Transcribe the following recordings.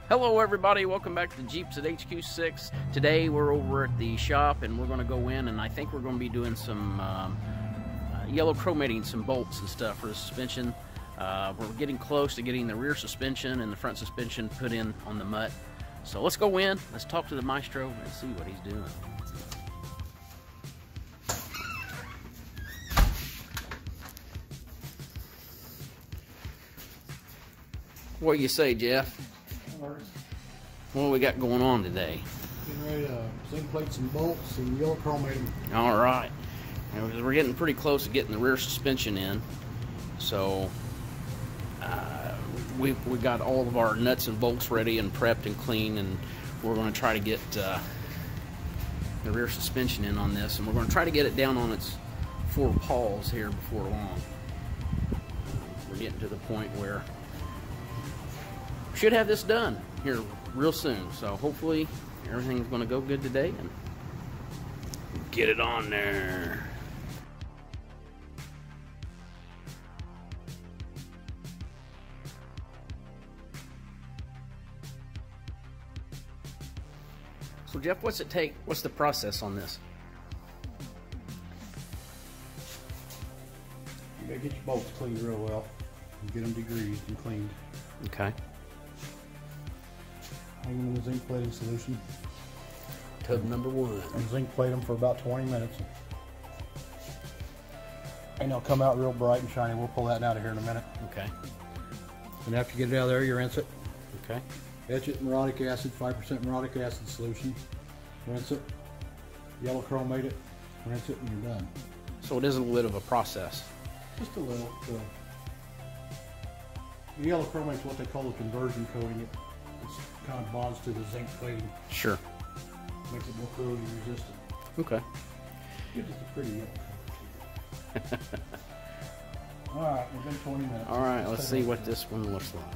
Hello everybody, welcome back to Jeeps at HQ6. Today we're over at the shop and we're going to go in and I think we're going to be doing some yellow chromating some bolts and stuff for the suspension. We're getting close to getting the rear suspension and the front suspension put in on the MUTT. So let's go in, let's talk to the maestro and see what he's doing. What do you say, Jeff? What do we got going on today? Getting ready to zinc plate some bolts and yellow chromate them. All right. And we're getting pretty close to getting the rear suspension in. So we got all of our nuts and bolts ready and prepped and clean, and we're going to try to get the rear suspension in on this, and we're going to try to get it down on its four paws here before long. We're getting to the point where we should have this done here real soon, so hopefully everything's going to go good today and get it on there. So Jeff, what's it take? What's the process on this? You gotta get your bolts cleaned real well and get them degreased and cleaned. Okay. Hang them in the zinc plating solution. Tub number one. And zinc plate them for about 20 minutes. And they'll come out real bright and shiny. We'll pull that out of here in a minute. Okay. And after you get it out of there, you rinse it. Okay. Etch it in muriatic acid, 5% muriatic acid solution. Rinse it. Yellow chromate it. Rinse it, and you're done. So it is a little bit of a process. Just a little. The yellow chromate is what they call the conversion coating. It kind of bonds to the zinc plating. Sure. Makes it more corrosion resistant. Okay. Gives it a pretty look. Alright, we've been 20 minutes. Alright, let's see what this one looks like.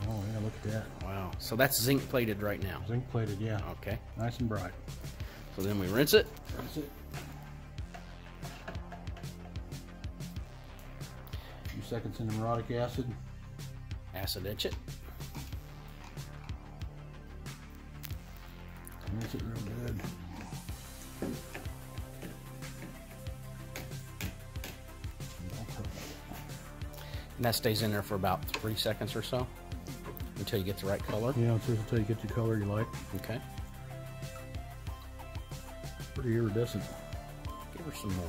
Oh yeah, look at that. Wow. So that's zinc plated right now. Zinc plated, yeah. Okay. Nice and bright. So then we rinse it. Rinse it. A few seconds in the muriatic acid. Acid etch it. Rinse it real good. And that stays in there for about 3 seconds or so until you get the right color. Yeah, until you get the color you like. Okay. Pretty iridescent. Give her some more.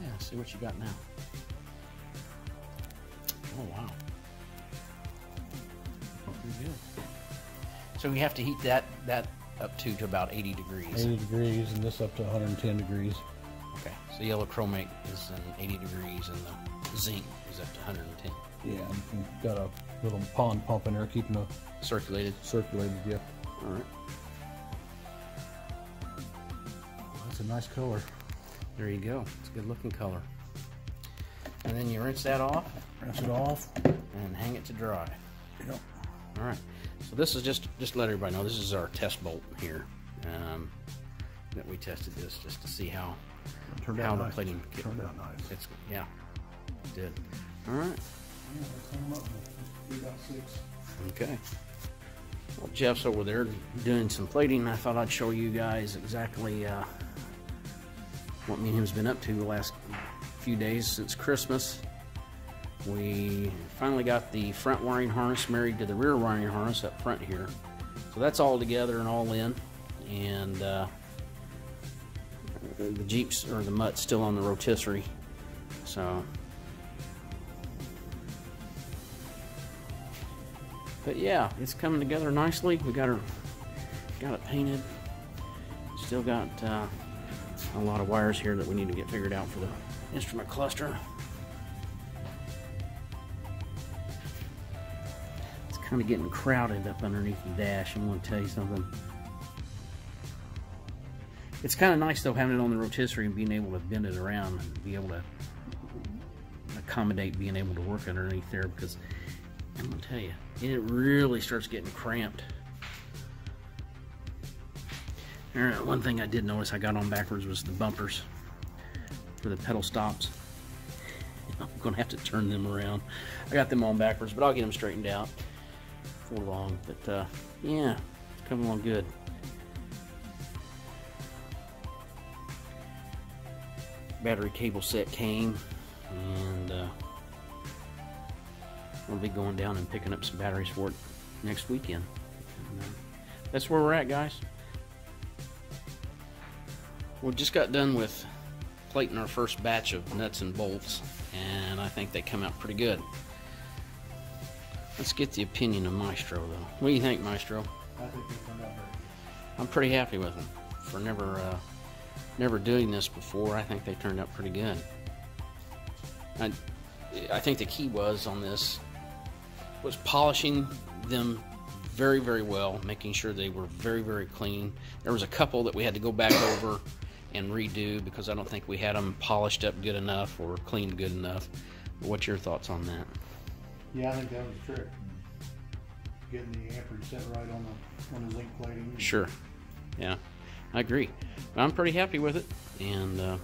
Yeah, see what you got now. Oh wow. Pretty good. So we have to heat that up to about 80 degrees. 80 degrees, and this up to 110 degrees. Okay, so yellow chromate is 80 degrees and the zinc is up to 110. Yeah, and you've got a little pond pump in there keeping the Circulated. Yeah. All right. That's a nice color. There you go. It's a good looking color. And then you rinse that off. Rinse it off. And hang it to dry. Yep. All right. So this is just to let everybody know, this is our test bolt here. That we tested this just to see how the nice. plating turned out nice. It's, yeah, it did. All right. Yeah, clean them up with 3.6. Okay. Well, Jeff's over there doing some plating. I thought I'd show you guys exactly what me and him's been up to the last few days since Christmas. We finally got the front wiring harness married to the rear wiring harness up front here. So that's all together and all in. And the Jeeps, or the MUTT's still on the rotisserie. So, but yeah, it's coming together nicely. We got it painted. Still got a lot of wires here that we need to get figured out for the instrument cluster. It's kind of getting crowded up underneath the dash. I'm going to tell you something. It's kind of nice though having it on the rotisserie and being able to bend it around and be able to accommodate being able to work underneath there, because I'm going to tell you, it really starts getting cramped. One thing I did notice I got on backwards was the bumpers for the pedal stops. I'm going to have to turn them around. I got them on backwards, but I'll get them straightened out before long. But yeah, it's coming along good. Battery cable set came, and we'll be going down and picking up some batteries for it next weekend. And, that's where we're at, guys. We just got done with plating our first batch of nuts and bolts, and I think they come out pretty good. Let's get the opinion of Maestro, though. What do you think, Maestro? I think they turned out very good. I'm pretty happy with them. For never doing this before, I think they turned out pretty good. I think the key on this was polishing them very, very well, making sure they were very, very clean. There was a couple that we had to go back over and redo because I don't think we had them polished up good enough or cleaned good enough. What's your thoughts on that? Yeah, I think that was the trick. Getting the amperage set right on the zinc plating. Sure. Yeah, I agree. But I'm pretty happy with it. And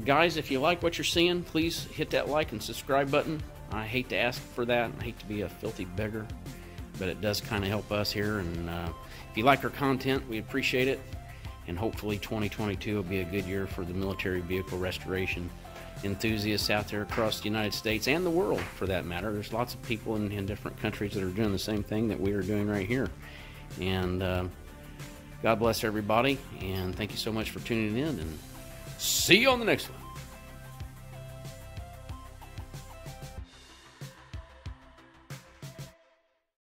guys, if you like what you're seeing, please hit that like and subscribe button. I hate to ask for that. I hate to be a filthy beggar, but it does kind of help us here. And if you like our content, we appreciate it. And hopefully 2022 will be a good year for the military vehicle restoration enthusiasts out there across the United States and the world, for that matter. There's lots of people in different countries that are doing the same thing that we are doing right here. And God bless everybody, and thank you so much for tuning in, and see you on the next one.